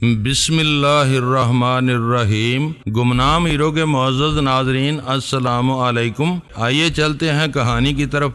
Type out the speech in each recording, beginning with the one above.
بسم اللہ الرحمن الرحیم۔ گمنام ہیرو کے معزز ناظرین، السلام علیکم۔ آئیے چلتے ہیں کہانی کی طرف۔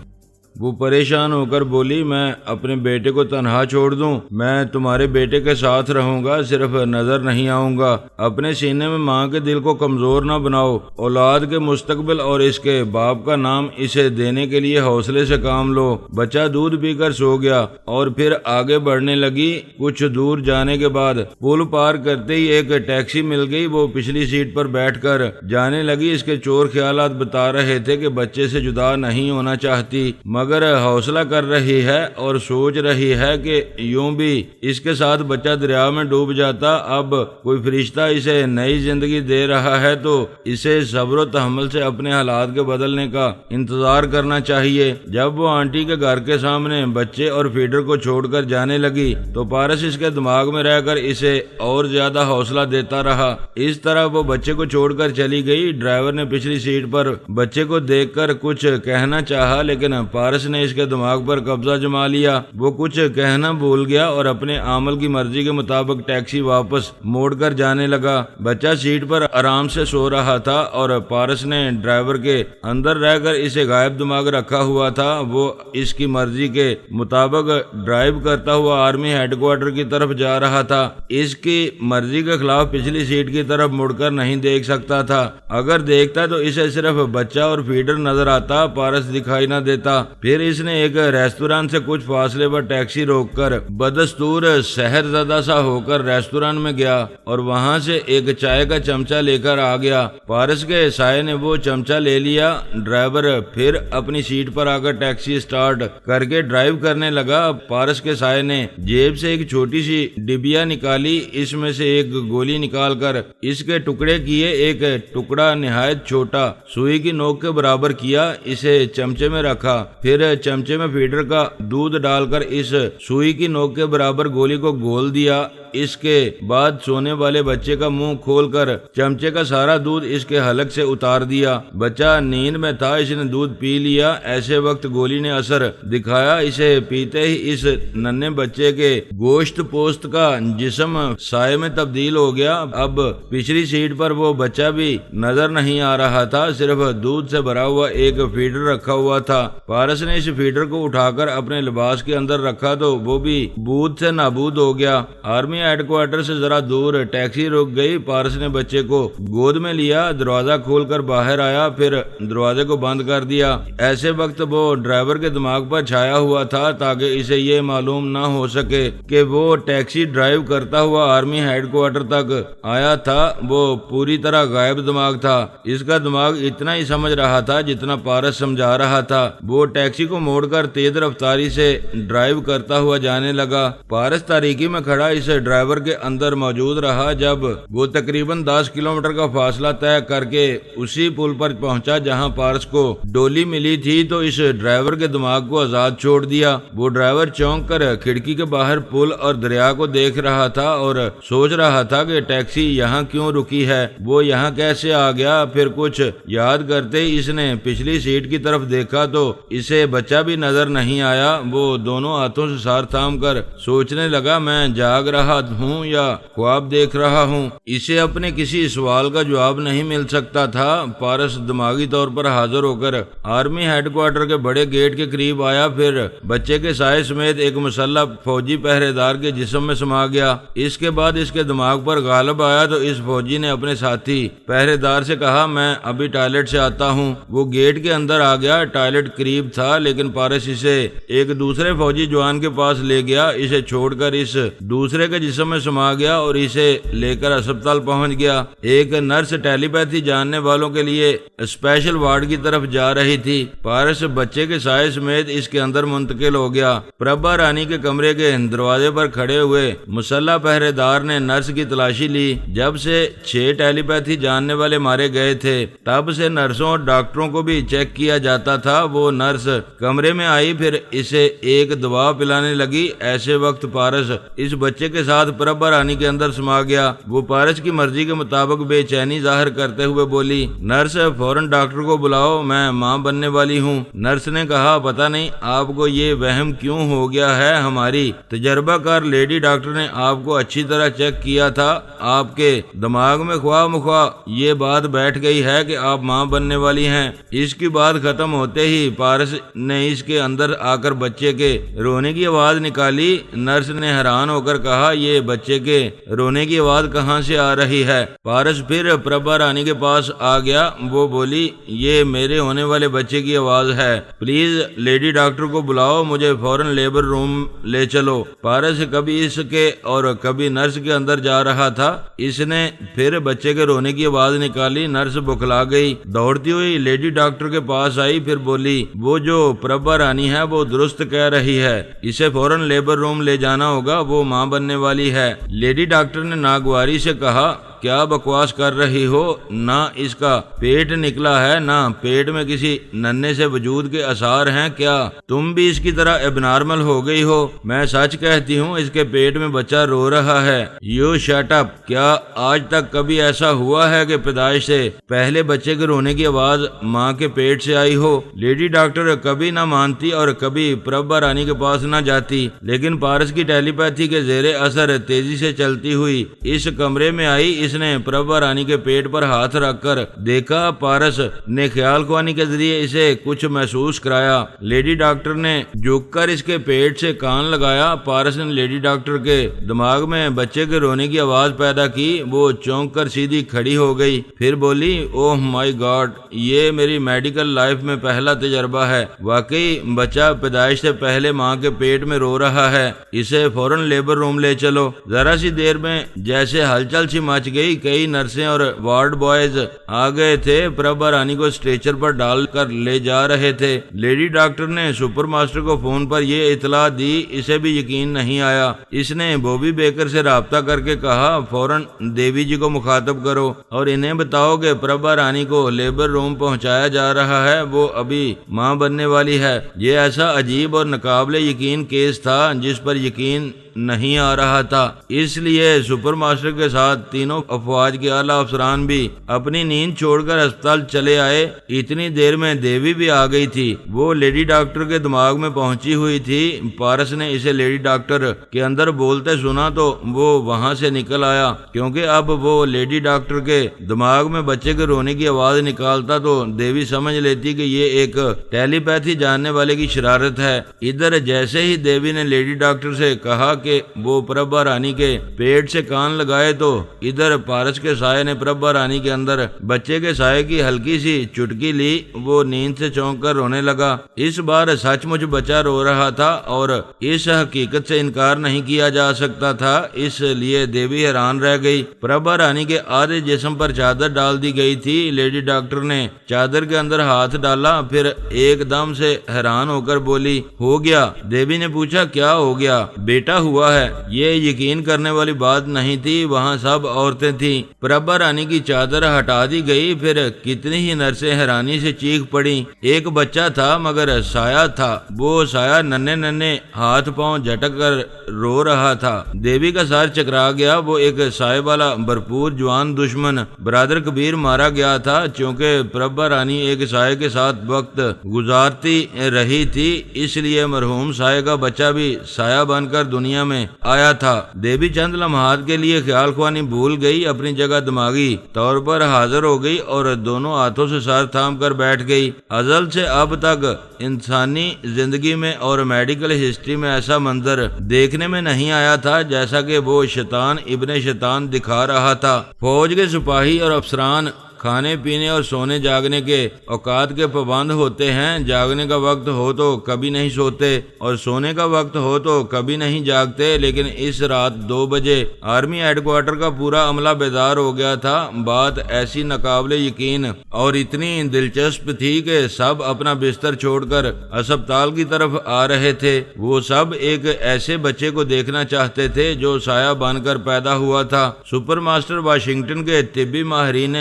وہ پریشان ہو کر بولی، میں اپنے بیٹے کو تنہا چھوڑ دوں؟ میں تمہارے بیٹے کے ساتھ رہوں گا، صرف نظر نہیں آؤں گا۔ اپنے سینے میں ماں کے دل کو کمزور نہ بناؤ۔ اولاد کے مستقبل اور اس کے باپ کا نام اسے دینے کے لیے حوصلے سے کام لو۔ بچہ دودھ پی کر سو گیا اور پھر آگے بڑھنے لگی۔ کچھ دور جانے کے بعد پل پار کرتے ہی ایک ٹیکسی مل گئی۔ وہ پچھلی سیٹ پر بیٹھ کر جانے لگی۔ اس کے چور خیالات بتا رہے تھے کہ بچے سے جدا نہیں ہونا چاہتی، مگر حوصلہ کر رہی ہے اور سوچ رہی ہے کہ یوں بھی اس کے ساتھ بچہ دریا میں ڈوب جاتا۔ اب کوئی فرشتہ اسے نئی زندگی دے رہا ہے تو اسے صبر و تحمل سے اپنے حالات کے بدلنے کا انتظار کرنا چاہیے۔ جب وہ آنٹی کے گھر کے سامنے بچے اور فیڈر کو چھوڑ کر جانے لگی تو پارس اس کے دماغ میں رہ کر اسے اور زیادہ حوصلہ دیتا رہا۔ اس طرح وہ بچے کو چھوڑ کر چلی گئی۔ ڈرائیور نے پچھلی سیٹ پر بچے کو دیکھ کر کچھ کہنا چاہا، لیکن پارس نے اس کے دماغ پر قبضہ جما لیا۔ وہ کچھ کہنا بھول گیا اور اپنے عامل کی مرضی کے مطابق ٹیکسی واپس موڑ کر جانے لگا۔ بچہ سیٹ پر آرام سے سو رہا تھا اور پارس نے ڈرائیور کے اندر رہ کر اسے غائب دماغ رکھا ہوا تھا۔ وہ اس کی مرضی کے مطابق ڈرائیو کرتا ہوا آرمی ہیڈ کوارٹر کی طرف جا رہا تھا۔ اس کی مرضی کے خلاف پچھلی سیٹ کی طرف مڑ کر نہیں دیکھ سکتا تھا۔ اگر دیکھتا تو اسے صرف بچہ اور فیڈر نظر آتا، پارس دکھائی نہ دیتا۔ پھر اس نے ایک ریستوران سے کچھ فاصلے پر ٹیکسی روک کر بدستور سحر زدہ سا ہو کر ریستوران میں گیا اور وہاں سے ایک چائے کا چمچہ لے کر آ گیا۔ پارس کے سائے نے وہ چمچہ لے لیا۔ ڈرائیور پھر اپنی سیٹ پر آ کر ٹیکسی سٹارٹ کر کے ڈرائیو کرنے لگا۔ پارس کے سائے نے جیب سے ایک چھوٹی سی ڈبیا نکالی، اس میں سے ایک گولی نکال کر اس کے ٹکڑے کیے۔ ایک ٹکڑا نہایت چھوٹا سوئی کی نوک کے برابر کیا، اسے چمچے میں رکھا، پھر چمچے میں فیڈر کا دودھ ڈال کر اس سوئی کی نوک کے برابر گولی کو گھول دیا۔ اس کے بعد سونے والے بچے کا منہ کھول کر چمچے کا سارا دودھ اس کے حلق سے اتار دیا۔ بچہ نیند میں تھا، اس نے دودھ پی لیا۔ ایسے وقت گولی نے اثر دکھایا۔ اسے پیتے ہی اس ننھے بچے کے گوشت پوست کا جسم سائے میں تبدیل ہو گیا۔ اب پچھلی سیٹ پر وہ بچہ بھی نظر نہیں آ رہا تھا، صرف دودھ سے بھرا ہوا ایک فیڈر رکھا ہوا تھا۔ پارس نے اس فیڈر کو اٹھا کر اپنے لباس کے اندر رکھا تو وہ بھی بود سے نابود ہو گیا۔ آرمی ہیڈ کوارٹر سے ذرا دور ٹیکسی رک گئی۔ پارس نے بچے کو گود میں لیا، دروازہ کھول کر باہر آیا، پھر دروازے کو بند کر دیا۔ ایسے وقت وہ ڈرائیور کے دماغ پر چھایا ہوا تھا تاکہ اسے یہ معلوم نہ ہو سکے کہ وہ ٹیکسی ڈرائیو کرتا ہوا آرمی ہیڈ کوارٹر تک آیا تھا۔ وہ پوری طرح غائب دماغ تھا۔ اس کا دماغ اتنا ہی سمجھ رہا تھا جتنا پارس سمجھا رہا تھا۔ وہ ٹیکسی کو موڑ کر تیز رفتاری سے ڈرائیو کرتا ہوا جانے لگا۔ پارس تاریکی میں کھڑا اس ڈرائیور کے اندر موجود رہا۔ جب وہ تقریباً 10 کلومیٹر کا فاصلہ طے کر کے اسی پل پر پہنچا جہاں پارس کو ڈولی ملی تھی تو اس ڈرائیور کے دماغ کو آزاد چھوڑ دیا۔ وہ ڈرائیور چونک کر کھڑکی کے باہر پل اور دریا کو دیکھ رہا تھا اور سوچ رہا تھا کہ ٹیکسی یہاں کیوں رکی ہے، وہ یہاں کیسے آ گیا۔ پھر کچھ یاد کرتے ہی اس نے پچھلی سیٹ کی طرف دیکھا تو اسے بچہ بھی نظر نہیں آیا۔ وہ دونوں ہاتھوں سے سار تھام کر سوچنے لگا، میں جاگ رہا ہوں یا خواب دیکھ رہا ہوں۔ اسے اپنے کسی سوال کا جواب نہیں مل سکتا تھا۔ پارس دماغی طور پر حاضر ہو کر آرمی ہیڈ کوارٹر کے بڑے گیٹ کے قریب آیا، پھر بچے کے سائے سمیت ایک مسلح فوجی پہرے دار کے جسم میں سما گیا۔ اس کے بعد اس کے دماغ پر غالب آیا تو اس فوجی نے اپنے ساتھی پہرے دار سے کہا، میں ابھی ٹوائلٹ سے آتا ہوں۔ وہ گیٹ کے اندر آ گیا۔ ٹوائلٹ قریب تھا لیکن پارس اسے ایک دوسرے فوجی جوان کے پاس لے گیا۔ اسے چھوڑ کر اس دوسرے کے جسم میں سما گیا اور اسے لے کر اسپتال پہنچ گیا۔ ایک نرس ٹیلی پیتھی جاننے والوں کے لیے اسپیشل وارڈ کی طرف جا رہی تھی۔ پارس بچے کے سائے سمیت اس کے اندر منتقل ہو گیا۔ پربھا رانی کے کمرے کے دروازے پر کھڑے ہوئے مسلح پہرے دار نے نرس کی تلاشی لی۔ جب سے 6 ٹیلی پیتھی جاننے والے مارے گئے تھے تب سے نرسوں اور ڈاکٹروں کو بھی چیک کیا جاتا تھا۔ وہ نرس کمرے میں آئی، پھر اسے ایک دوا پلانے لگی۔ ایسے وقت پارس اس بچے کے ساتھ پربھا رانی کے اندر سما گیا۔ وہ پارس کی مرضی کے مطابق بے چینی ظاہر کرتے ہوئے بولی، نرس فوراً ڈاکٹر کو بلاؤ، میں ماں بننے والی ہوں۔ نرس نے کہا، پتہ نہیں آپ کو یہ وہم کیوں ہو گیا ہے، ہماری تجربہ کار لیڈی ڈاکٹر نے آپ کو اچھی طرح چیک کیا تھا، آپ کے دماغ میں خواہ مخواہ یہ بات بیٹھ گئی ہے کہ آپ ماں بننے والی ہیں۔ اس کی بات ختم ہوتے ہی پارس نے اس کے اندر آ کر بچے کے رونے کی آواز نکالی۔ نرس نے حیران ہو کر کہا، یہ بچے کے رونے کی آواز کہاں سے آ رہی ہے؟ پارس پھر پربھا رانی کے پاس آ گیا۔ وہ بولی، یہ میرے ہونے والے بچے کی آواز ہے، پلیز لیڈی ڈاکٹر کو بلاؤ، مجھے فوراً لیبر روم لے چلو۔ پارس کبھی اس کے اور کبھی نرس کے اندر جا رہا تھا۔ اس نے پھر بچے کے رونے کی آواز نکالی۔ نرس بکھلا گئی، دوڑتی ہوئی لیڈی ڈاکٹر کے پاس آئی، پھر بولی، وہ جو پربھا رانی ہے وہ درست کہہ رہی ہے، اسے فوراً لیبر روم لے جانا ہوگا، وہ ماں بننے والی ہے۔ لیڈی ڈاکٹر نے ناگواری سے کہا، کیا بکواس کر رہی ہو؟ نہ اس کا پیٹ نکلا ہے، نہ پیٹ میں کسی ننھے سے وجود کے آثار ہیں، کیا تم بھی اس کی طرح اب نارمل ہو گئی ہو؟ میں سچ کہتی ہوں، اس کے پیٹ میں بچہ رو رہا ہے۔ You shut up! کیا آج تک کبھی ایسا ہوا ہے کہ پیدائش سے پہلے بچے کے رونے کی آواز ماں کے پیٹ سے آئی ہو؟ لیڈی ڈاکٹر کبھی نہ مانتی اور کبھی پربھا رانی کے پاس نہ جاتی، لیکن پارس کی ٹیلی پیتھی کے زیر اثر تیزی سے چلتی ہوئی اس کمرے میں آئی۔ اس نے پربھا رانی کے پیٹ پر ہاتھ رکھ کر دیکھا۔ پارس نے خیال خوانی کے ذریعے اسے کچھ محسوس کرایا۔ لیڈی ڈاکٹر نے جھک کر اس کے پیٹ سے کان لگایا۔ پارس نے لیڈی ڈاکٹر کے دماغ میں بچے کے رونے کی آواز پیدا کی۔ وہ چونک کر سیدھی کھڑی ہو گئی، پھر بولی، اوہ مائی گاڈ، یہ میری میڈیکل لائف میں پہلا تجربہ ہے۔ واقعی بچہ پیدائش سے پہلے ماں کے پیٹ میں رو رہا ہے، اسے فوراً لیبر روم لے چلو۔ ذرا سی دیر میں جیسے ہلچل سی مچ گئی، کئی نرسیں اور وارڈ بوائز آ گئے تھے، پربھا رانی کو اسٹریچر پر ڈال کر لے جا رہے تھے۔ لیڈی ڈاکٹر نے سپر ماسٹر کو فون پر یہ اطلاع دی، اسے بھی یقین نہیں آیا۔ اس نے بوبی بیکر سے رابطہ کر کے کہا، فوراً دیوی جی کو مخاطب کرو اور انہیں بتاؤ کہ پربھا رانی کو لیبر روم پہنچایا جا رہا ہے، وہ ابھی ماں بننے والی ہے۔ یہ ایسا عجیب اور ناقابل یقین کیس تھا جس پر یقین نہیں آ رہا تھا، اس لیے سپر ماسٹر کے ساتھ تینوں افواج کے اعلیٰ افسران بھی اپنی نیند چھوڑ کر اسپتال چلے آئے۔ اتنی دیر میں دیوی بھی آ گئی تھی، وہ لیڈی ڈاکٹر کے دماغ میں پہنچی ہوئی تھی۔ پارس نے اسے لیڈی ڈاکٹر کے اندر بولتے سنا تو وہ وہاں سے نکل آیا، کیونکہ اب وہ لیڈی ڈاکٹر کے دماغ میں بچے کے رونے کی آواز نکالتا تو دیوی سمجھ لیتی کہ یہ ایک ٹیلی پیتھی جاننے والے کی شرارت ہے۔ ادھر جیسے ہی دیوی نے لیڈی ڈاکٹر سے کہا کہ وہ پربھا رانی کے پیٹ سے کان لگائے تو ادھر پارس کے سائے نے پربھا رانی کے اندر بچے کے سائے کی ہلکی سی چٹکی لی۔ وہ نیند سے چونک کر رونے لگا۔ اس بار سچ مچ بچہ رو رہا تھا اور اس حقیقت سے انکار نہیں کیا جا سکتا تھا، اس لیے دیوی حیران رہ گئی۔ پربھا رانی کے آدھے جسم پر چادر ڈال دی گئی تھی۔ لیڈی ڈاکٹر نے چادر کے اندر ہاتھ ڈالا، پھر ایک دم سے حیران ہو کر بولی، ہو گیا؟ دیوی نے پوچھا، کیا ہو گیا؟ بیٹا ہوا ہے۔ یہ یقین کرنے والی بات نہیں تھی، وہاں سب عورتیں تھیں۔ پربھا رانی کی چادر ہٹا دی گئی، پھر کتنی ہی نرسیں حیرانی سے چیخ پڑیں۔ ایک بچہ تھا مگر سایہ تھا، وہ سایہ ننھے ننھے ہاتھ پاؤں جھٹک کر رو رہا تھا۔ دیوی کا سر چکرا گیا۔ وہ ایک سائے والا بھرپور جوان دشمن برادر کبیر مارا گیا تھا، چونکہ پربھا رانی ایک سائے کے ساتھ وقت گزارتی رہی تھی، اس لیے مرحوم سائے کا بچہ بھی سایہ بن کر دنیا میں آیا تھا۔ دیوی چند لمحات کے لیے خیال خوانی بھول گئی، اپنی جگہ دماغی طور پر حاضر ہو گئی اور دونوں ہاتھوں سے سر تھام کر بیٹھ گئی۔ ازل سے اب تک انسانی زندگی میں اور میڈیکل ہسٹری میں ایسا منظر دیکھنے میں نہیں آیا تھا جیسا کہ وہ شیطان ابن شیطان دکھا رہا تھا۔ فوج کے سپاہی اور افسران کھانے پینے اور سونے جاگنے کے اوقات کے پابند ہوتے ہیں۔ جاگنے کا وقت ہو تو کبھی نہیں سوتے اور سونے کا وقت ہو تو کبھی نہیں جاگتے، لیکن اس رات 2 بجے آرمی ہیڈ کوارٹر کا پورا عملہ بیدار ہو گیا تھا۔ بات ایسی ناقابل یقین اور اتنی دلچسپ تھی کہ سب اپنا بستر چھوڑ کر اسپتال کی طرف آ رہے تھے۔ وہ سب ایک ایسے بچے کو دیکھنا چاہتے تھے جو سایہ بن کر پیدا ہوا تھا۔ سپر ماسٹر واشنگٹن کے طبی ماہرین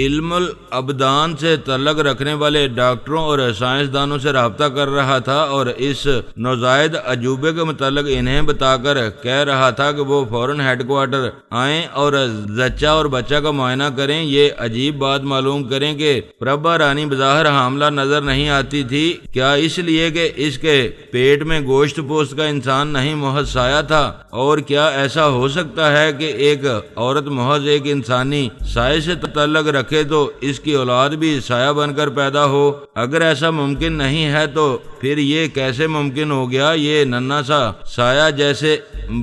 علم الابدان سے تعلق رکھنے والے ڈاکٹروں اور سائنسدانوں سے رابطہ کر رہا تھا اور اس نوزائیدہ عجوبے کے متعلق انہیں بتا کر کہہ رہا تھا کہ وہ فوراً ہیڈ کوارٹر آئیں اور زچہ اور بچہ کا معائنہ کریں۔ یہ عجیب بات معلوم کریں کہ پربھا رانی بظاہر حاملہ نظر نہیں آتی تھی، کیا اس لیے کہ اس کے پیٹ میں گوشت پوست کا انسان نہیں محض سایہ تھا؟ اور کیا ایسا ہو سکتا ہے کہ ایک عورت محض ایک انسانی سائے سے تعلق رکھے تو اس کی اولاد بھی سایہ بن کر پیدا ہو؟ اگر ایسا ممکن نہیں ہے تو پھر یہ کیسے ممکن ہو گیا؟ یہ ننھا سا سایہ جیسے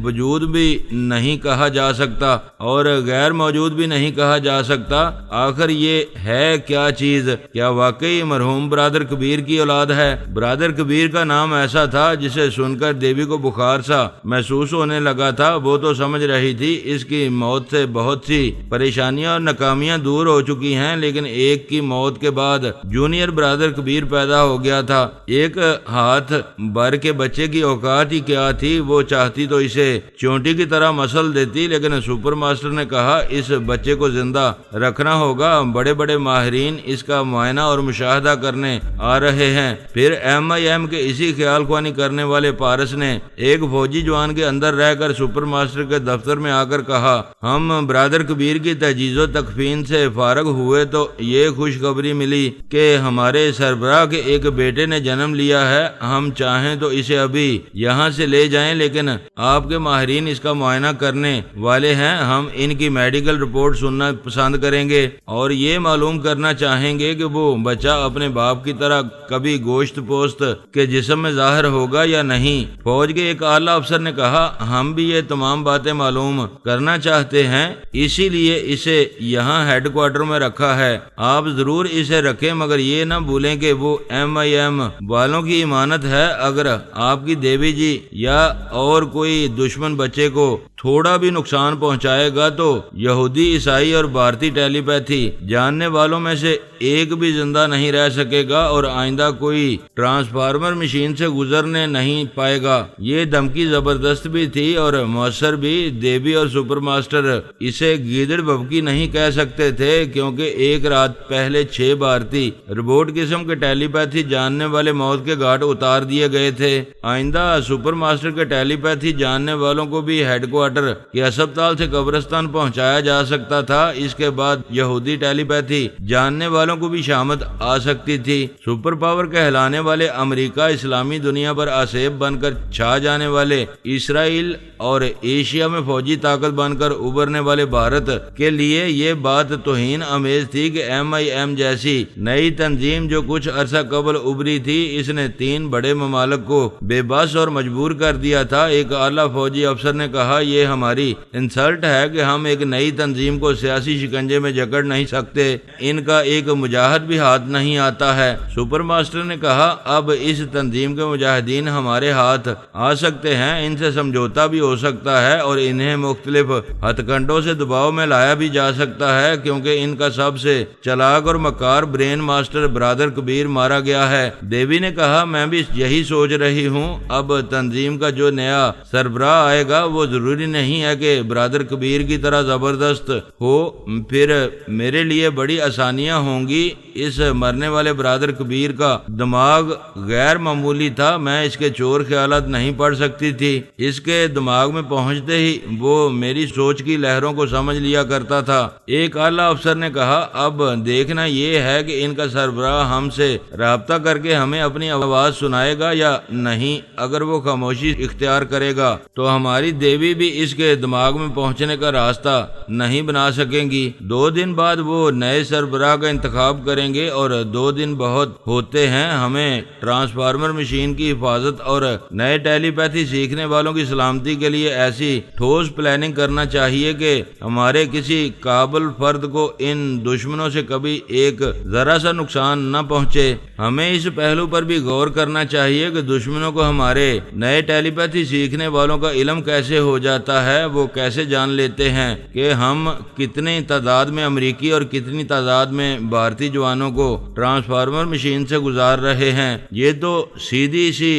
وجود بھی نہیں کہا جا سکتا اور غیر موجود بھی نہیں کہا جا سکتا، آخر یہ ہے کیا چیز؟ کیا واقعی مرحوم برادر کبیر کی اولاد ہے؟ برادر کبیر کا نام ایسا تھا جسے سن کر دیوی کو بخار سا محسوس ہونے لگا تھا۔ وہ تو سمجھ رہی تھی اس کی موت سے بہت سی پریشانیاں اور ناکامیاں دور ہو چکی ہیں، لیکن ایک کی موت کے بعد جونیئر برادر کبیر پیدا ہو گیا تھا۔ ایک ہاتھ بھر کے بچے کی اوقات ہی کیا تھی، وہ چاہتی تو اسے چونٹی کی طرح مسل دیتی، لیکن سپر ماسٹر نے کہا اس بچے کو زندہ رکھنا ہوگا، بڑے بڑے ماہرین اس کا معائنہ اور مشاہدہ کرنے آ رہے ہیں۔ پھر MIM کے اسی خیال خوانی کرنے والے پارس نے ایک فوجی جوان کے اندر رہ کر سپر ماسٹر کے دفتر میں آ کر کہا، ہم برادر کبیر کی تجہیز و تکفین سے فارغ ہوئے تو یہ خوشخبری ملی کہ ہمارے سربراہ کے ایک بیٹے نے جنم لیا ہے، ہم چاہیں تو اسے ابھی یہاں سے لے جائیں، لیکن آپ کے ماہرین اس کا معائنہ کرنے والے ہیں، ہم ان کی میڈیکل رپورٹ سننا پسند کریں گے اور یہ معلوم کرنا چاہیں گے کہ وہ بچہ اپنے باپ کی طرح کبھی گوشت پوست کے جسم میں ظاہر ہوگا یا نہیں۔ فوج کے ایک اعلیٰ افسر نے کہا، ہم بھی یہ تمام باتیں معلوم کرنا چاہتے ہیں، اسی لیے اسے یہاں ہیڈ کوارٹر میں رکھا ہے، آپ ضرور اسے رکھیں، مگر یہ نہ بھولیں کہ وہ MIM والوں کی امانت ہے، اگر آپ کی دیوی جی یا اور کوئی دشمن بچے کو تھوڑا بھی نقصان پہنچائے گا تو یہودی، عیسائی اور بھارتی ٹیلی پیتھی جاننے والوں میں سے ایک بھی زندہ نہیں رہ سکے گا اور آئندہ کوئی ٹرانسفارمر مشین سے گزرنے نہیں پائے گا۔ یہ دھمکی زبردست بھی تھی اور مؤثر بھی۔ دیوی اور سپر ماسٹر اسے گیدڑ بھبکی نہیں کہہ سکتے تھے کیونکہ ایک رات پہلے 6 بھارتی روبوٹ قسم کے ٹیلی پیتھی جاننے والے موت کے گھاٹ اتار دیے گئے تھے۔ آئندہ سپر ماسٹر کے ٹیلی پیتھی جاننے والوں کو بھی ہیڈ کوارٹر کے ہسپتال سے قبرستان پہنچایا جا سکتا تھا، اس کے بعد یہودی ٹیلی پیتھی جاننے والوں کو بھی شامت آ سکتی تھی۔ سپر پاور کہلانے والے امریکہ، اسلامی دنیا پر آسیب بن کر چھا جانے والے اسرائیل اور ایشیا میں فوجی طاقت بن کر ابھرنے والے بھارت کے لیے یہ بات توہین آمیز تھی کہ MIM جیسی نئی تنظیم جو کچھ عرصہ قبل ابھری تھی، اس نے 3 بڑے ممالک کو بے بس اور مجبور کر دیا تھا۔ ایک اعلیٰ فوجی افسر نے کہا، یہ ہماری انسلٹ ہے کہ ہم ایک نئی تنظیم کو سیاسی شکنجے میں جکڑ نہیں سکتے، ان کا ایک مجاہد بھی ہاتھ نہیں آتا ہے۔ سپر ماسٹر نے کہا، اب اس تنظیم کے مجاہدین ہمارے ہاتھ آ سکتے ہیں، ان سے سمجھوتا بھی ہو سکتا ہے اور انہیں مختلف ہتھ کنڈوں سے دباؤ میں لایا بھی جا سکتا ہے، کیونکہ ان کا سب سے چلاک اور مکار برین ماسٹر برادر کبیر مارا گیا ہے۔ دیوی نے کہا، میں بھی یہی سوچ رہی ہوں، اب تنظیم کا جو نیا سربراہ آئے گا وہ ضروری نہیں ہے کہ برادر کبیر کی طرح زبردست ہو، پھر میرے لیے بڑی آسانیاں ہوں گی۔ اس مرنے والے برادر کبیر کا دماغ غیر معمولی تھا، میں اس کے چور خیالات نہیں پڑھ سکتی تھی، اس کے دماغ میں پہنچتے ہی وہ میری سوچ کی لہروں کو سمجھ لیا کرتا تھا۔ ایک اعلیٰ افسر نے کہا، اب دیکھنا یہ ہے کہ ان کا سربراہ ہم سے رابطہ کر کے ہمیں اپنی آواز سنائے گا یا نہیں۔ اگر وہ خاموشی اختیار کرے گا تو ہماری دیوی بھی اس کے دماغ میں پہنچنے کا راستہ نہیں بنا سکیں گی۔ 2 دن بعد وہ نئے سربراہ کا انتخاب کریں گے اور 2 دن بہت ہوتے ہیں، ہمیں ٹرانسفارمر مشین کی حفاظت اور نئے ٹیلی پیتھی سیکھنے والوں کی سلامتی کے لیے ایسی ٹھوس پلاننگ کرنا چاہیے کہ ہمارے کسی قابل فرد کو ان دشمنوں سے کبھی ایک ذرا سا نقصان نہ پہنچے۔ ہمیں اس پہلو پر بھی غور کرنا چاہیے کہ دشمنوں کو ہمارے نئے ٹیلی پیتھی سیکھنے والوں کا علم کیسے ہو جاتا جاتا ہے وہ کیسے جان لیتے ہیں کہ ہم کتنی تعداد میں امریکی اور کتنی تعداد میں بھارتی جوانوں کو ٹرانسفارمر مشین سے گزار رہے ہیں؟ یہ تو سیدھی سی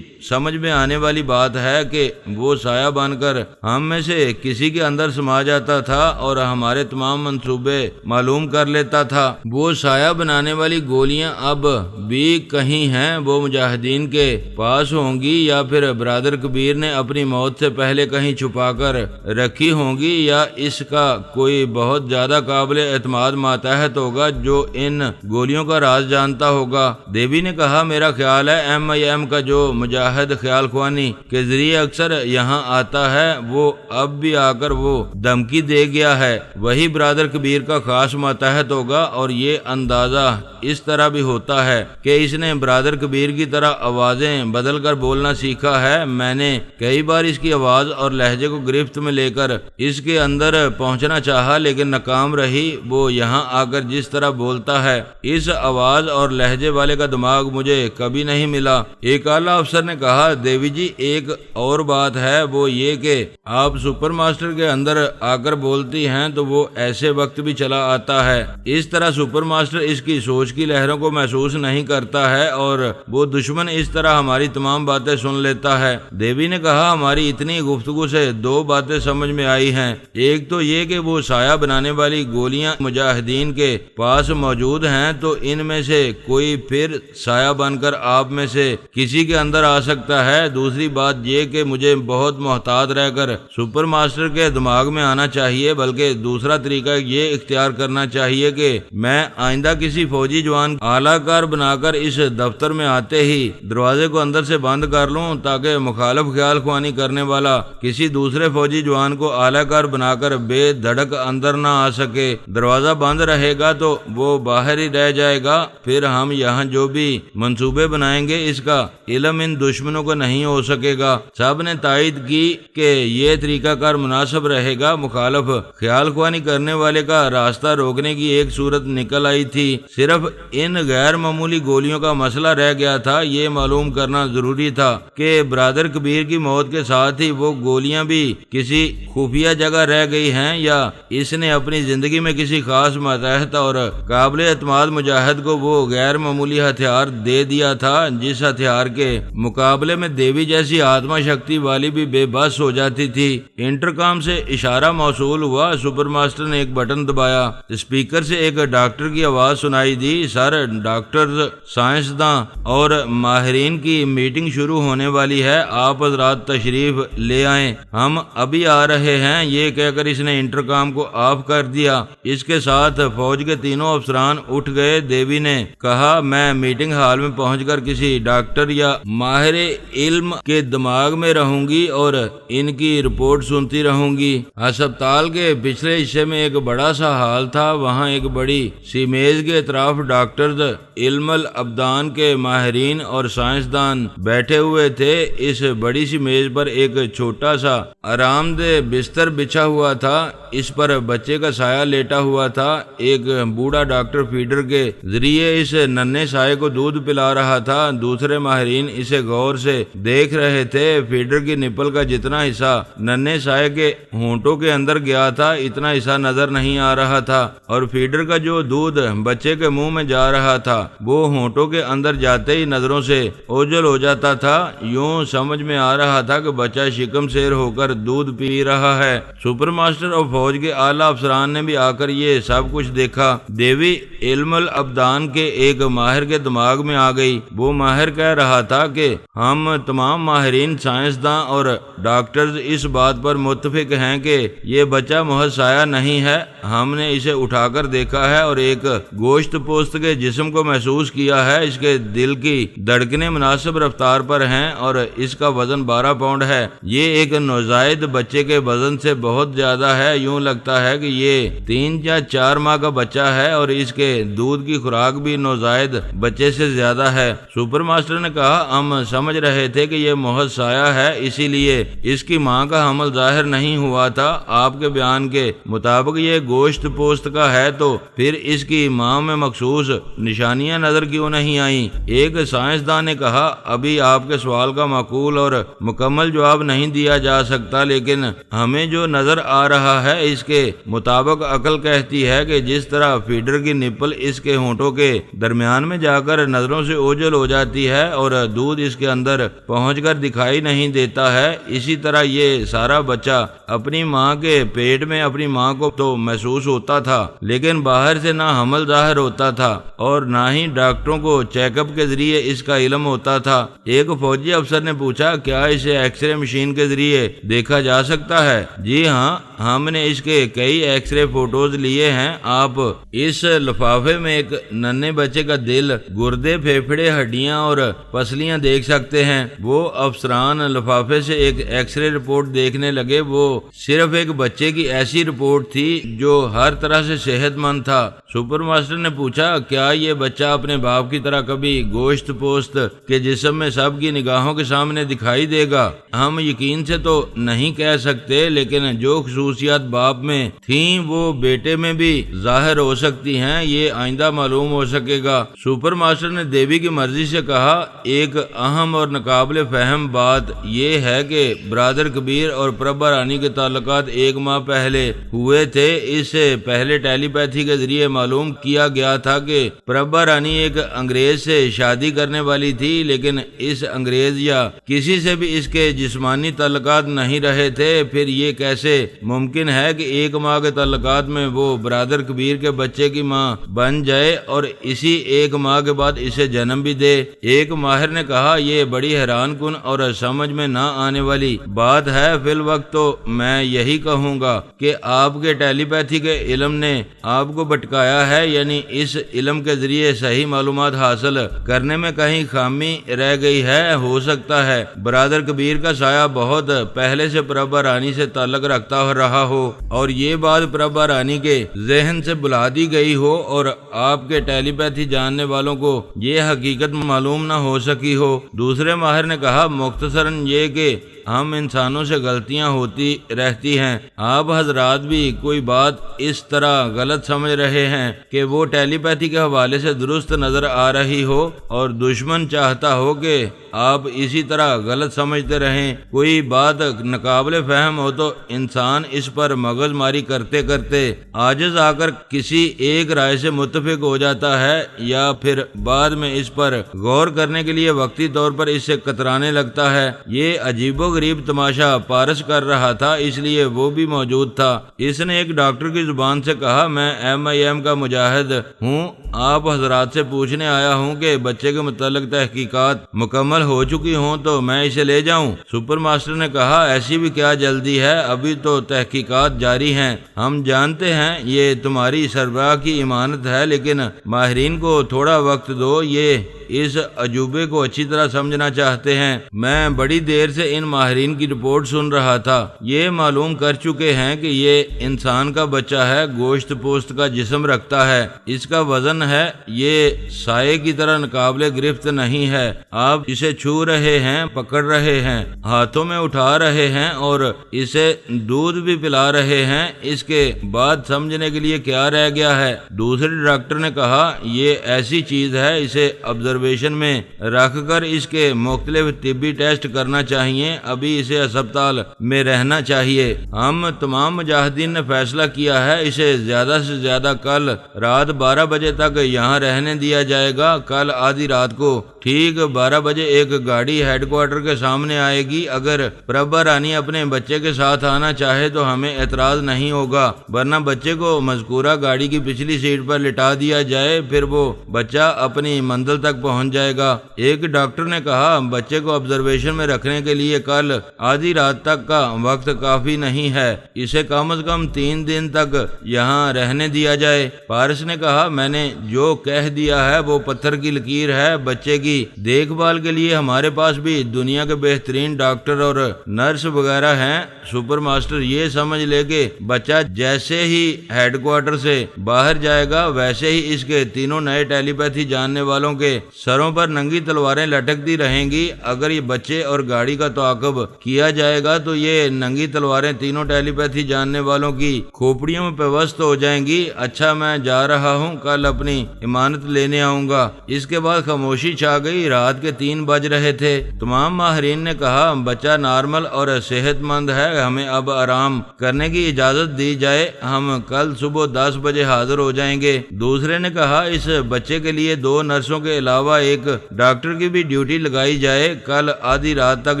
سمجھ میں آنے والی بات ہے کہ وہ سایہ بن کر ہم میں سے کسی کے اندر سما جاتا تھا اور ہمارے تمام منصوبے معلوم کر لیتا تھا۔ وہ سایہ بنانے والی گولیاں اب بھی کہیں ہیں، وہ مجاہدین کے پاس ہوں گی یا پھر برادر کبیر نے اپنی موت سے پہلے کہیں چھپا کر رکھی ہوں گی، یا اس کا کوئی بہت زیادہ قابل اعتماد ماتحت ہوگا جو ان گولیوں کا راز جانتا ہوگا۔ دیوی نے کہا، میرا خیال ہے MIM کا جو مجاہد خیال خوانی کے ذریعے اکثر یہاں آتا ہے وہ اب بھی آ کر وہ دھمکی دے گیا ہے، وہی برادر کبیر کا خاص ماتحت ہوگا، اور یہ اندازہ اس طرح بھی ہوتا ہے کہ اس نے برادر کبیر کی طرح آوازیں بدل کر بولنا سیکھا ہے۔ میں نے کئی بار اس کی آواز اور لہجے کو گرفت میں لے کر اس کے اندر پہنچنا چاہا لیکن ناکام رہی۔ وہ یہاں آ کر جس طرح بولتا ہے اس آواز اور لہجے والے کا دماغ مجھے کبھی نہیں ملا۔ ایک اعلیٰ افسر نے کہا، دیوی جی ایک اور بات ہے، وہ یہ کہ آپ سپر ماسٹر کے اندر آ کر بولتی ہیں تو وہ ایسے وقت بھی چلا آتا ہے، اس طرح سپر ماسٹر اس کی سوچ کی لہروں کو محسوس نہیں کرتا ہے اور وہ دشمن اس طرح ہماری تمام باتیں سن لیتا ہے۔ دیوی نے کہا، ہماری اتنی گفتگو سے دو باتیں سمجھ میں آئی ہیں۔ ایک تو یہ کہ وہ سایہ بنانے والی گولیاں مجاہدین کے پاس موجود ہیں تو ان میں سے کوئی پھر سایہ بن کر آپ میں سے کسی کے اندر آ سکتا ہے۔ دوسری بات یہ کہ مجھے بہت محتاط رہ کر سپر ماسٹر کے دماغ میں آنا چاہیے، بلکہ دوسرا طریقہ یہ اختیار کرنا چاہیے کہ میں آئندہ کسی فوجی جوان اعلیٰ کار بنا کر اس دفتر میں آتے ہی دروازے کو اندر سے بند کر لوں تاکہ مخالف خیال خوانی کرنے والا کسی دوسرے فوجی جوان کو اعلیٰ کار بنا کر بے دھڑک اندر نہ آ سکے۔ دروازہ بند رہے گا تو وہ باہر ہی رہ جائے گا، پھر ہم یہاں جو بھی منصوبے بنائیں گے اس کا علم ان دشمنوں کو نہیں ہو سکے گا۔ سب نے تائید کی کہ یہ طریقہ کار مناسب رہے گا۔ مخالف خیال خوانی کرنے والے کا راستہ روکنے کی ایک صورت نکل آئی تھی، صرف ان غیر معمولی گولیوں کا مسئلہ رہ گیا تھا۔ یہ معلوم کرنا ضروری تھا کہ برادر کبیر کی موت کے ساتھ ہی وہ گولیاں بھی کسی خفیہ جگہ رہ گئی ہیں یا اس نے اپنی زندگی میں کسی خاص ماتحت اور قابل اعتماد مجاہد کو وہ غیر معمولی ہتھیار دے دیا تھا جس ہتھیار کے مقابلے میں دیوی جیسی آتما شکتی والی بھی بے بس ہو جاتی تھی۔ انٹرکام سے اشارہ موصول ہوا، سپر ماسٹر نے ایک بٹن دبایا، اسپیکر سے ایک ڈاکٹر کی آواز سنائی دی، سر ڈاکٹرز، سائنسداں اور ماہرین کی میٹنگ شروع ہونے والی ہے، آپ حضرات تشریف لے آئیں، ہم ابھی آ رہے ہیں۔ یہ کہہ کر اس نے انٹرکام کو آف کر دیا۔ اس کے ساتھ فوج کے تینوں افسران اٹھ گئے۔ دیوی نے کہا، میں میٹنگ ہال میں پہنچ کر کسی ڈاکٹر یا ماہر علم کے دماغ میں رہوں گی اور ان کی رپورٹ سنتی رہوں گی۔ ہسپتال کے پچھلے حصے میں ایک بڑا سا ہال تھا، وہاں ایک بڑی سی میز کے اطراف ڈاکٹرز، علم الابدان کے ماہرین اور سائنسدان بیٹھے ہوئے تھے۔ اس بڑی سی میز پر ایک چھوٹا سا آرام دہ بستر بچھا ہوا تھا، اس پر بچے کا سایہ لیٹا ہوا تھا۔ ایک بوڑھا ڈاکٹر فیڈر کے ذریعے اس ننھے سائے کو دودھ پلا رہا تھا، دوسرے ماہرین اسے غور سے دیکھ رہے تھے۔ فیڈر کی نپل کا جتنا حصہ ننھے سائے کے ہونٹوں کے اندر گیا تھا اتنا حصہ نظر نہیں آ رہا تھا، اور فیڈر کا جو دودھ بچے کے منہ میں جا رہا تھا وہ ہونٹوں کے اندر جاتے ہی نظروں سے اوجھل ہو جاتا تھا۔ یوں سمجھ میں آ رہا تھا کہ بچہ شکم سیر ہو کر دودھ پی رہا ہے۔ سپر ماسٹر اور فوج کے اعلیٰ افسران نے بھی آ کر یہ سب کچھ دیکھا۔ دیوی علم الابدان کے ایک ماہر کے دماغ میں آ گئی۔ وہ ماہر کہہ رہا تھا کہ ہم تمام ماہرین، سائنسداں اور ڈاکٹرز اس بات پر متفق ہیں کہ یہ بچہ محض سایہ نہیں ہے، ہم نے اسے اٹھا کر دیکھا ہے اور ایک گوشت پوست کے جسم کو محسوس کیا ہے۔ اس کے دل کی دھڑکنیں مناسب رفتار پر ہیں اور اس کا وزن 12 پاؤنڈ ہے۔ یہ ایک نوزائیدہ بچے کے وزن سے بہت زیادہ ہے، یوں لگتا ہے کہ یہ 3 یا 4 ماہ کا بچہ ہے اور اس کے دودھ کی خوراک بھی نوزائیدہ بچے سے زیادہ ہے۔ سپر ماسٹر نے کہا، ہم سمجھ رہے تھے کہ یہ محض سایہ ہے، اسی لیے اس کی ماں کا حمل ظاہر نہیں ہوا تھا۔ آپ کے بیان کے مطابق یہ گوشت پوست کا ہے تو پھر اس کی ماں میں مخصوص مخصوص نشانیاں نظر کیوں نہیں آئیں؟ ایک سائنسدان نے کہا ابھی آپ کے سوال کا معقول اور مکمل جواب نہیں دیا جا سکتا، لیکن ہمیں جو نظر آ رہا ہے اس کے مطابق عقل کہتی ہے کہ جس طرح فیڈر کی نپل اس کے ہونٹوں کے درمیان میں جا کر نظروں سے اوجھل ہو جاتی ہے اور دودھ اس کے اندر پہنچ کر دکھائی نہیں دیتا ہے، اسی طرح یہ سارا بچہ اپنی ماں کے پیٹ میں اپنی ماں کو تو محسوس ہوتا تھا، لیکن باہر سے نہ حمل ظاہر ہوتا تھا اور نہ ہی ڈاکٹروں کو چیک اپ کے ذریعے اس کا علم ہوتا تھا۔ ایک فوجی افسر نے پوچھا کیا اسے ایکس رے مشین کے ذریعے دیکھا جا سکتا ہے؟ جی ہاں، ہم نے اس کے کئی ایکس رے فوٹوز لیے ہیں۔ آپ اس لفافے میں ایک ننھے بچے کا دل، گردے، پھیپھڑے، ہڈیاں اور پسلیاں دیکھ سکتے ہیں۔ وہ افسران لفافے سے ایک ایکس رے رپورٹ دیکھنے لگے۔ وہ صرف ایک بچے کی ایسی رپورٹ تھی جو ہر طرح سے صحت مند تھا۔ سپر ماسٹر نے پوچھا کیا یہ بچہ اپنے باپ کی طرح کبھی گوشت پوست کے جسم میں سب کی نگاہوں کے سامنے دکھائی دے گا؟ ہم یقین سے تو نہیں کہہ سکتے، لیکن جو خصوصیات باپ میں تھیں وہ بیٹے میں بھی ظاہر ہو سکتی ہیں، یہ آئندہ معلوم ہو سکے گا۔ سپر ماسٹر نے دیوی کی مرضی سے کہا ایک اہم اور ناقابل فہم بات یہ ہے کہ برادر کبیر اور پربھا رانی کے تعلقات 1 ماہ پہلے ہوئے تھے۔ اس سے پہلے ٹیلی پیتھی کے ذریعے معلوم کیا گیا تھا کہ پربھا رانی ایک انگریز سے شادی کرنے والی تھی، لیکن اس انگریز یا کسی سے بھی اس کے جسمانی تعلقات نہیں رہے تھے۔ پھر یہ کیسے ممکن ہے کہ 1 ماہ کے تعلقات میں وہ برادر کبیر کے بچے کی ماں بن جائے اور اسی 1 ماہ کے بعد اسے جنم بھی دے؟ ایک ماہر نے کہا یہ بڑی حیران کن اور سمجھ میں نہ آنے والی بات ہے۔ فی الوقت تو میں یہی کہوں گا کہ آپ کے ٹیلی پیتھی کے علم نے آپ کو بھٹکایا ہے، یعنی اس علم کے ذریعے صحیح معلومات حاصل کرنے میں کہیں خامی رہ گئی ہے۔ ہو سکتا ہے برادر کبیر کا سایہ بہت پہلے سے پربھا رانی سے تعلق رکھتا رہا ہو اور یہ بات پربھا رانی کے ذہن سے بلا دی گئی ہو اور آپ کے ٹیلی پیتھی جاننے والوں کو یہ حقیقت معلوم نہ ہو سکی ہو۔ دوسرے ماہر نے کہا مختصراً یہ کہ ہم انسانوں سے غلطیاں ہوتی رہتی ہیں۔ آپ حضرات بھی کوئی بات اس طرح غلط سمجھ رہے ہیں کہ وہ ٹیلی پیتھی کے حوالے سے درست نظر آ رہی ہو اور دشمن چاہتا ہو کہ آپ اسی طرح غلط سمجھتے رہیں۔ کوئی بات ناقابل فہم ہو تو انسان اس پر مغز ماری کرتے کرتے عاجز آ کر کسی ایک رائے سے متفق ہو جاتا ہے یا پھر بعد میں اس پر غور کرنے کے لیے وقتی طور پر اس سے کترانے لگتا ہے۔ یہ عجیب و غریب تماشا پارس کر رہا تھا، اس لیے وہ بھی موجود تھا۔ اس نے ایک ڈاکٹر کی زبان سے کہا میں MIM کا مجاہد ہوں، آپ حضرات سے پوچھنے آیا ہوں کہ بچے کے متعلق تحقیقات مکمل ہو چکی ہوں تو میں اسے لے جاؤں؟ سپر ماسٹر نے کہا ایسی بھی کیا جلدی ہے، ابھی تو تحقیقات جاری ہیں۔ ہم جانتے ہیں یہ تمہاری سربراہ کی امانت ہے، لیکن ماہرین کو تھوڑا وقت دو، یہ اس عجوبے کو اچھی طرح سمجھنا چاہتے ہیں۔ میں بڑی دیر سے ان ماہرین کی رپورٹ سن رہا تھا، یہ معلوم کر چکے ہیں کہ یہ انسان کا بچہ ہے، گوشت پوست کا جسم رکھتا ہے، اس کا وزن ہے، یہ سائے کی طرح ناقابل گرفت نہیں ہے۔ آپ اسے چھو رہے ہیں، پکڑ رہے ہیں، ہاتھوں میں اٹھا رہے ہیں اور اسے دودھ بھی پلا رہے ہیں، اس کے بعد سمجھنے کے لیے کیا رہ گیا ہے؟ دوسرے ڈاکٹر نے کہا یہ ایسی چیز ہے، اسے آبزرویشن میں رکھ کر اس کے مختلف طبی ٹیسٹ کرنا چاہیے، ابھی اسے ہسپتال میں رہنا چاہیے۔ ہم تمام مجاہدین نے فیصلہ کیا ہے اسے زیادہ سے زیادہ کل رات 12 بجے تک یہاں رہنے دیا جائے گا۔ کل آدھی رات کو ٹھیک 12 بجے ایک گاڑی ہیڈ کوارٹر کے سامنے آئے گی۔ اگر پربھا رانی اپنے بچے کے ساتھ آنا چاہے تو ہمیں اعتراض نہیں ہوگا، ورنہ بچے کو مذکورہ گاڑی کی پچھلی سیٹ پر لٹا دیا جائے، پھر وہ بچہ اپنی منزل تک پہنچ جائے گا۔ ایک ڈاکٹر نے کہا بچے کو آبزرویشن میں رکھنے کے لیے کل آدھی رات تک کا وقت کافی نہیں ہے، اسے کم از کم 3 دن تک یہاں رہنے دیا جائے۔ پارس نے کہا میں نے جو کہہ دیا ہے وہ پتھر کی لکیر ہے، بچے کی کی دیکھ بھال کے لیے ہمارے پاس بھی دنیا کے بہترین ڈاکٹر اور نرس وغیرہ ہیں۔ سپر ماسٹر یہ سمجھ لے کہ بچہ جیسے ہی ہیڈ کوارٹر سے باہر جائے گا ویسے ہی اس کے تینوں نئے ٹیلی پیتھی جاننے والوں کے سروں پر ننگی تلواریں لٹکتی رہیں گی۔ اگر یہ بچے اور گاڑی کا تعاقب کیا جائے گا تو یہ ننگی تلواریں تینوں ٹیلی پیتھی جاننے والوں کی کھوپڑیوں میں پیوست ہو جائیں گی۔ اچھا میں جا رہا ہوں، کل اپنی امانت لینے آؤں گا۔ اس کے بعد خاموشی چھا گئی۔ رات کے 3 بج رہے تھے۔ تمام ماہرین نے کہا بچہ نارمل اور صحت مند ہے، ہمیں اب آرام کرنے کی اجازت دی جائے، ہم کل صبح 10 بجے حاضر ہو جائیں گے۔ دوسرے نے کہا اس بچے کے لیے 2 نرسوں کے علاوہ ایک ڈاکٹر کی بھی ڈیوٹی لگائی جائے، کل آدھی رات تک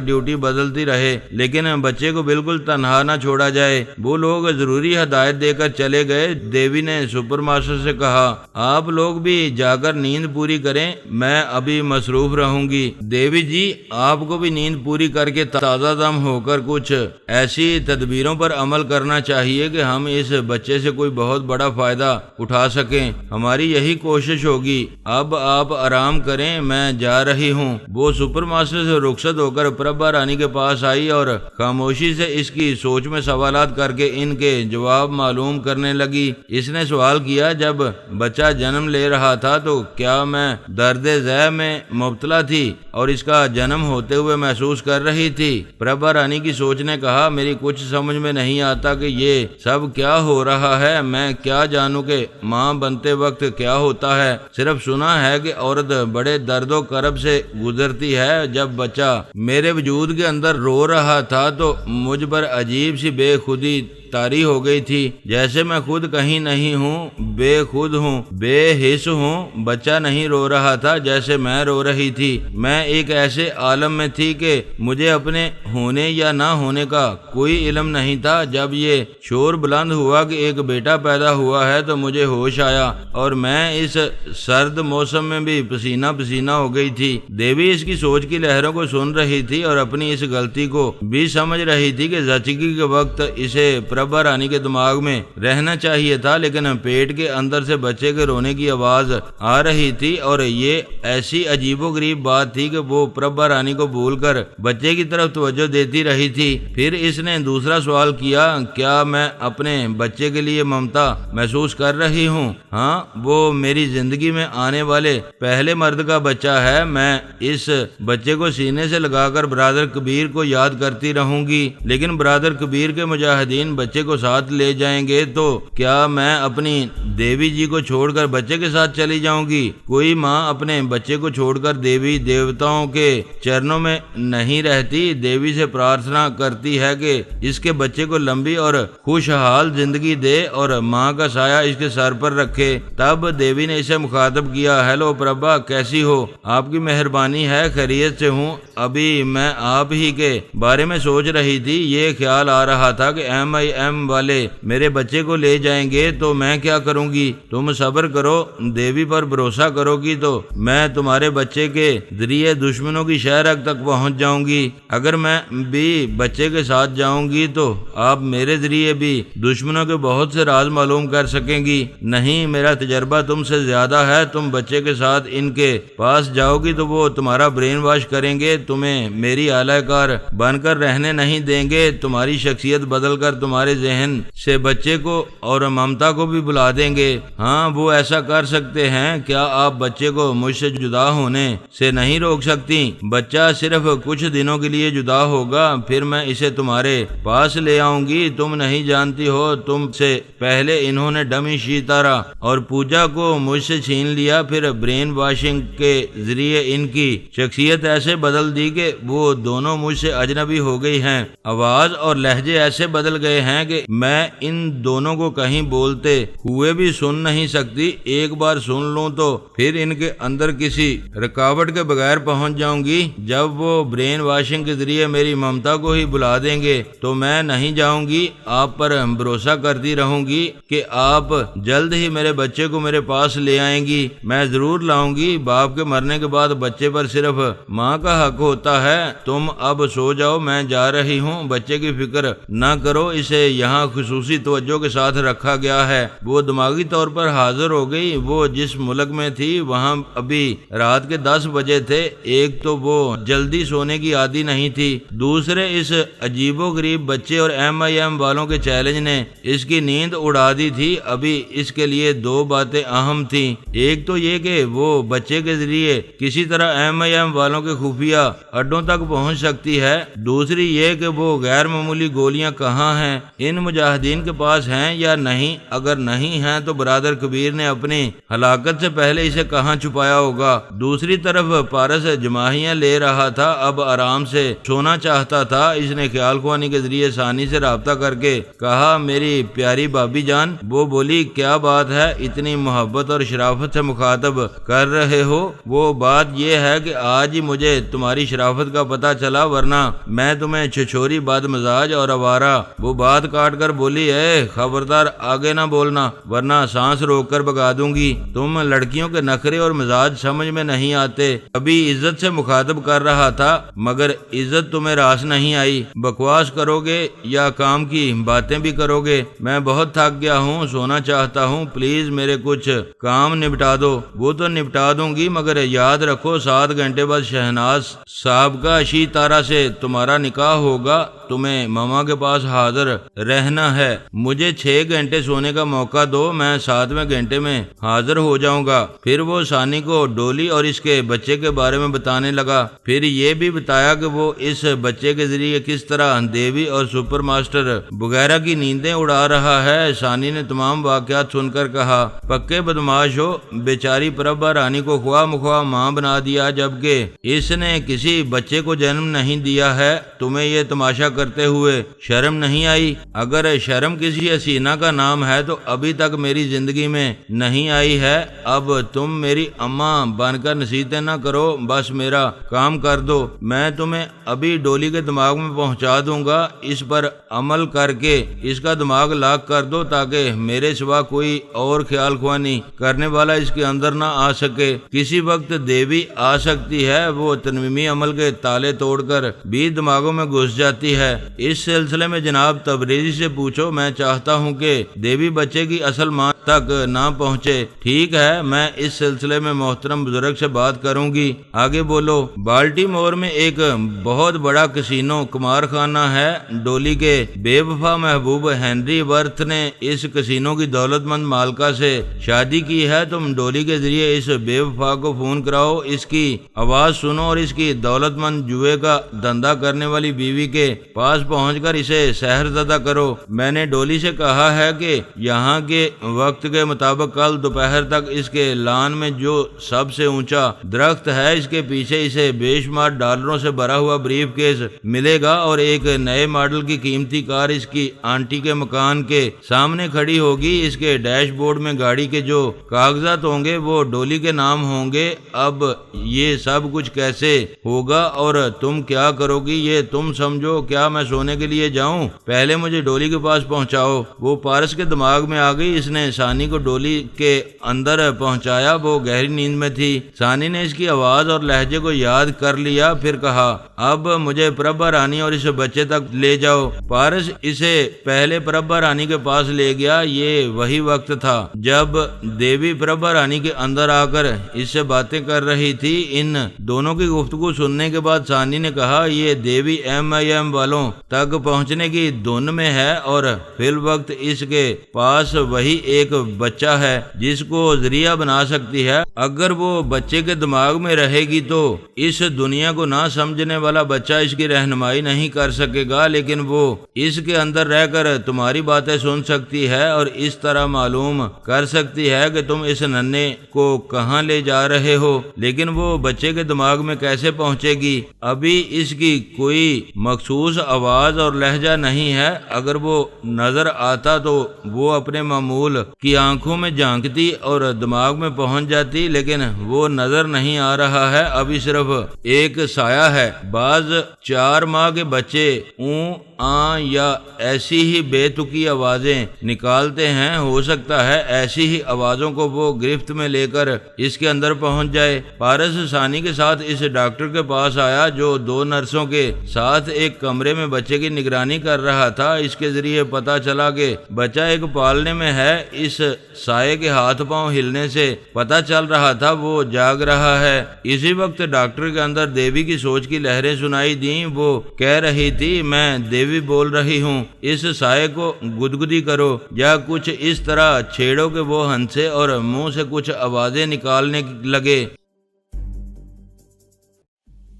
ڈیوٹی بدلتی رہے لیکن بچے کو بالکل تنہا نہ چھوڑا جائے۔ وہ لوگ ضروری ہدایت دے کر چلے گئے۔ دیوی نے سپر ماسٹر سے کہا آپ لوگ بھی جا کر نیند پوری کریں، میں ابھی مصروف رہوں گی۔ دیوی جی آپ کو بھی نیند پوری کر کے تازہ دم ہو کر کچھ ایسی تدبیروں پر عمل کرنا چاہیے کہ ہم اس بچے سے کوئی بہت بڑا فائدہ اٹھا سکیں، ہماری یہی کوشش ہوگی۔ اب آپ آرام کریں، میں جا رہی ہوں۔ وہ سپر ماسٹر سے رخصت ہو کر پربھا رانی کے پاس آئی اور خاموشی سے اس کی سوچ میں سوالات کر کے ان کے جواب معلوم کرنے لگی۔ اس نے سوال کیا جب بچہ جنم لے رہا تھا تو کیا میں درد ذہ میں مبتلا تھی اور اس کا جنم ہوتے ہوئے محسوس کر رہی تھی؟ پربھا رانی کی سوچ نے کہا میری کچھ سمجھ میں نہیں آتا کہ یہ سب کیا ہو رہا ہے، میں کیا جانوں کہ ماں بنتے وقت کیا ہوتا ہے، صرف سنا ہے کہ عورت بڑے درد و کرب سے گزرتی ہے۔ جب بچہ میرے وجود کے اندر رو رہا تھا تو مجھ پر عجیب سی بے خودی طاری ہو گئی تھی، جیسے میں خود کہیں نہیں ہوں، بے خود ہوں، بے حس ہوں۔ بچہ نہیں رو رہا تھا جیسے میں رو رہی تھی، میں ایک ایسے عالم میں تھی کہ مجھے اپنے ہونے یا نہ ہونے کا کوئی علم نہیں تھا۔ جب یہ شور بلند ہوا کہ ایک بیٹا پیدا ہوا ہے تو مجھے ہوش آیا اور میں اس سرد موسم میں بھی پسینہ پسینہ ہو گئی تھی۔ دیوی اس کی سوچ کی لہروں کو سن رہی تھی اور اپنی اس غلطی کو بھی سمجھ رہی تھی کہ زچگی کے وقت اسے پربھا رانی کے دماغ میں رہنا چاہیے تھا، لیکن پیٹ کے اندر سے بچے کے رونے کی آواز آ رہی تھی اور یہ ایسی عجیب و غریب بات تھی کہ وہ پربھا رانی کو بھول کر بچے کی طرف توجہ دیتی رہی تھی۔ پھر اس نے دوسرا سوال کیا کیا میں اپنے بچے کے لیے ممتا محسوس کر رہی ہوں؟ ہاں، وہ میری زندگی میں آنے والے پہلے مرد کا بچہ ہے۔ میں اس بچے کو سینے سے لگا کر برادر کبیر کو یاد کرتی رہوں گی، لیکن برادر کبیر کے مجاہدین بچے کو ساتھ لے جائیں گے تو کیا میں اپنی دیوی جی کو چھوڑ کر بچے کے ساتھ چلی جاؤں گی؟ کوئی ماں اپنے بچے کو چھوڑ کر دیوی دیوتاؤں کے چرنوں میں نہیں رہتی، دیوی سے پرارتھنا کرتی ہے کہ اس کے بچے کو لمبی اور خوشحال زندگی دے اور ماں کا سایہ اس کے سر پر رکھے۔ تب دیوی نے اسے مخاطب کیا ہیلو پربھا، کیسی ہو؟ آپ کی مہربانی ہے، خیریت سے ہوں۔ ابھی میں آپ ہی کے بارے میں سوچ رہی تھی، یہ خیال آ رہا تھا کہ MIM والے میرے بچے کو لے جائیں گے تو میں کیا کروں گی؟ تم صبر کرو، دیوی پر بھروسہ کرو گی تو میں تمہارے بچے کے ذریعے دشمنوں کی شہرک تک پہنچ جاؤں گی۔ اگر میں بھی بچے کے ساتھ جاؤں گی تو آپ میرے ذریعے بھی دشمنوں کے بہت سے راز معلوم کر سکیں گی۔ نہیں، میرا تجربہ تم سے زیادہ ہے، تم بچے کے ساتھ ان کے پاس جاؤ گی تو وہ تمہارا برین واش کریں گے، تمہیں میری اعلی کار بن کر رہنے نہیں دیں گے، تمہاری شخصیت بدل کر تمہارے ذہن سے بچے کو اور ممتا کو بھی بلا دیں گے۔ ہاں، وہ ایسا کر سکتے ہیں۔ کیا آپ بچے کو مجھ سے جدا ہونے سے نہیں روک سکتی؟ بچہ صرف کچھ دنوں کے لیے جدا ہوگا، پھر میں اسے تمہارے پاس لے آؤں گی۔ تم نہیں جانتی ہو، تم سے پہلے انہوں نے ڈمی شیتارا اور پوجا کو مجھ سے چھین لیا، پھر برین واشنگ کے ذریعے ان کی شخصیت ایسے بدل دی کہ وہ دونوں مجھ سے اجنبی ہو گئی ہیں۔ آواز اور لہجے ایسے بدل گئے ہیں کہ میں ان دونوں کو کہیں بولتے ہوئے بھی سن نہیں سکتی۔ ایک بار سن لوں تو پھر ان کے اندر کسی رکاوٹ کے بغیر پہنچ جاؤں گی۔ جب وہ برین واشنگ کے ذریعے میری ممتا کو ہی بلا دیں گے تو میں نہیں جاؤں گی۔ آپ پر بھروسہ کرتی رہوں گی کہ آپ جلد ہی میرے بچے کو میرے پاس لے آئیں گی۔ میں ضرور لاؤں گی۔ باپ کے مرنے کے بعد بچے پر صرف ماں کا حق ہوتا ہے۔ تم اب سو جاؤ، میں جا رہی ہوں۔ بچے کی فکر نہ کرو، اسے اسے یہاں خصوصی توجہ کے ساتھ رکھا گیا ہے۔ وہ دماغی طور پر حاضر ہو گئی۔ وہ جس ملک میں تھی وہاں ابھی رات کے 10 بجے تھے۔ ایک تو وہ جلدی سونے کی عادی نہیں تھی، دوسرے اس عجیب و غریب بچے اور MIM والوں کے چیلنج نے اس کی نیند اڑا دی تھی۔ ابھی اس کے لیے 2 باتیں اہم تھیں۔ ایک تو یہ کہ وہ بچے کے ذریعے کسی طرح MIM والوں کے خفیہ اڈوں تک پہنچ سکتی ہے، دوسری یہ کہ وہ غیر معمولی گولیاں کہاں ہیں، ان مجاہدین کے پاس ہیں یا نہیں، اگر نہیں ہیں تو برادر کبیر نے اپنی ہلاکت سے پہلے اسے کہاں چھپایا ہوگا۔ دوسری طرف پارس جماہیاں لے رہا تھا، اب آرام سے سونا چاہتا تھا۔ اس نے خیال خوانی کے ذریعے ثانی سے رابطہ کر کے کہا، میری پیاری بابی جان۔ وہ بولی، کیا بات ہے، اتنی محبت اور شرافت سے مخاطب کر رہے ہو؟ وہ بات یہ ہے کہ آج ہی مجھے تمہاری شرافت کا پتہ چلا، ورنہ میں تمہیں چھچوری بد مزاج اور آوارہ۔ وہ بات کاٹ کر بولی، اے خبردار آگے نہ بولنا ورنہ سانس روک کر بگا دوں گی۔ تم لڑکیوں کے نخرے اور مزاج سمجھ میں نہیں آتے۔ ابھی عزت سے مخاطب کر رہا تھا مگر عزت تمہیں راس نہیں آئی۔ بکواس کرو گے یا کام کی باتیں بھی کرو گے؟ میں بہت تھک گیا ہوں، سونا چاہتا ہوں، پلیز میرے کچھ کام نپٹا دو۔ وہ تو نپٹا دوں گی مگر یاد رکھو 7 گھنٹے بعد شہناز صاحب کا اشی تارا سے تمہارا نکاح ہوگا، تمہیں ماما کے پاس حاضر رہنا ہے۔ مجھے 6 گھنٹے سونے کا موقع دو، میں 7ویں گھنٹے میں حاضر ہو جاؤں گا۔ پھر وہ ثانی کو ڈولی اور اس کے بچے کے بارے میں بتانے لگا۔ پھر یہ بھی بتایا کہ وہ اس بچے کے ذریعے کس طرح دیوی اور سپر ماسٹر وغیرہ کی نیندیں اڑا رہا ہے۔ ثانی نے تمام واقعات سن کر کہا، پکے بدماش ہو، بیچاری پربھا رانی کو خواہ مخواہ ماں بنا دیا جبکہ اس نے کسی بچے کو جنم نہیں دیا ہے۔ تمہیں یہ تماشا کرتے ہوئے شرم نہیں آئی؟ اگر شرم کسی حسینہ کا نام ہے تو ابھی تک میری زندگی میں نہیں آئی ہے۔ اب تم میری اماں بن کر نصیحتیں نہ کرو، بس میرا کام کر دو۔ میں تمہیں ابھی ڈولی کے دماغ میں پہنچا دوں گا، اس پر عمل کر کے اس کا دماغ لاک کر دو تاکہ میرے سوا کوئی اور خیال خوانی کرنے والا اس کے اندر نہ آ سکے۔ کسی وقت دیوی آ سکتی ہے، وہ تنویمی عمل کے تالے توڑ کر بھی دماغوں میں گھس جاتی ہے۔ اس سلسلے میں جناب تبریزی سے پوچھو، میں چاہتا ہوں کہ دیوی بچے کی اصل ماں تک نہ پہنچے۔ ٹھیک ہے، میں اس سلسلے میں محترم بزرگ سے بات کروں گی۔ آگے بولو۔ بالٹی مور میں ایک بہت بڑا کسینو قمار خانہ ہے۔ ڈولی کے بے وفا محبوب ہنری ورتھ نے اس کسینو کی دولت مند مالکہ سے شادی کی ہے۔ تم ڈولی کے ذریعے اس بے وفا کو فون کراؤ، اس کی آواز سنو اور اس کی دولت مند جوئے کا دھندا کرنے والی بیوی کے پاس پہنچ کر اسے سحر زدہ کرو۔ میں نے ڈولی سے کہا ہے کہ یہاں کے وقت کے مطابق کل دوپہر تک اس کے لان میں جو سب سے اونچا درخت ہے اس کے پیچھے اسے بے شمار ڈالروں سے بھرا ہوا بریف کیس ملے گا اور ایک نئے ماڈل کی قیمتی کار اس کی آنٹی کے مکان کے سامنے کھڑی ہوگی۔ اس کے ڈیش بورڈ میں گاڑی کے جو کاغذات ہوں گے وہ ڈولی کے نام ہوں گے۔ اب یہ سب کچھ کیسے ہوگا اور تم کیا کرو گی یہ تم سمجھو۔ کیا میں سونے کے لیے جاؤں؟ پہلے مجھے ڈولی کے پاس پہنچاؤ۔ وہ پارس کے دماغ میں آ گئی۔ اس نے ثانی کو ڈولی کے اندر پہنچایا۔ وہ گہری نیند میں تھی۔ ثانی نے اس کی آواز اور لہجے کو یاد کر لیا، پھر کہا، اب مجھے پربھا رانی اور اس بچے تک لے جاؤ۔ پارس اسے پہلے پربھا رانی کے پاس لے گیا۔ یہ وہی وقت تھا جب دیوی پربھا رانی کے اندر آ کر اس سے باتیں کر رہی تھی۔ ان دونوں کی گفتگو سننے کے بعد ثانی نے کہا، یہ دیوی MIM والوں تک پہنچنے کی دھن میں ہے اور فی الوقت اس کے پاس وہی ایک بچہ ہے جس کو ذریعہ بنا سکتی ہے۔ اگر وہ بچے کے دماغ میں رہے گی تو اس دنیا کو نہ سمجھنے والا بچہ اس کی رہنمائی نہیں کر سکے گا، لیکن وہ اس کے اندر رہ کر تمہاری باتیں سن سکتی ہے اور اس طرح معلوم کر سکتی ہے کہ تم اس ننھے کو کہاں لے جا رہے ہو۔ لیکن وہ بچے کے دماغ میں کیسے پہنچے گی؟ ابھی اس کی کوئی مخصوص آواز اور لہجہ نہیں ہے۔ اگر وہ نظر آتا تو وہ اپنے معمول کی آنکھوں میں جھانکتی اور دماغ میں پہنچ جاتی، لیکن وہ نظر نہیں آ رہا ہے۔ ابھی صرف ایک سایہ ہے۔ بعض 4 ماہ کے بچے اوں یا ایسی ہی بے تکی آوازیں نکالتے ہیں۔ ہو سکتا ہے ایسی ہی آوازوں کو وہ گرفت میں لے کر اس کے اندر پہنچ جائے۔ پارس ثانی کے ساتھ اس ڈاکٹر کے پاس آیا جو 2 نرسوں کے ساتھ ایک کمرے میں بچے کی نگرانی کر رہا تھا۔ اس کے ذریعے پتہ چلا کہ بچہ ایک پالنے میں ہے۔ اس سائے کے ہاتھ پاؤں ہلنے سے پتہ چل رہا تھا وہ جاگ رہا ہے۔ اسی وقت ڈاکٹر کے اندر دیوی کی سوچ کی لہریں سنائی دیں۔ وہ کہہ رہی تھی میں دیوی بول رہی ہوں، اس سائے کو گدگدی کرو یا کچھ اس طرح چھیڑو کہ وہ ہنسے اور منہ سے کچھ آوازیں نکالنے لگے۔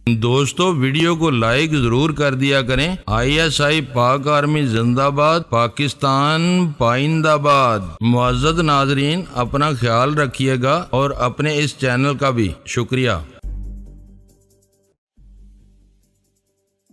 دوستو ویڈیو کو لائک ضرور کر دیا کریں۔ ISI پاک آرمی زندہ باد، پاکستان پائندہ باد۔ معزز ناظرین اپنا خیال رکھیے گا اور اپنے اس چینل کا بھی شکریہ۔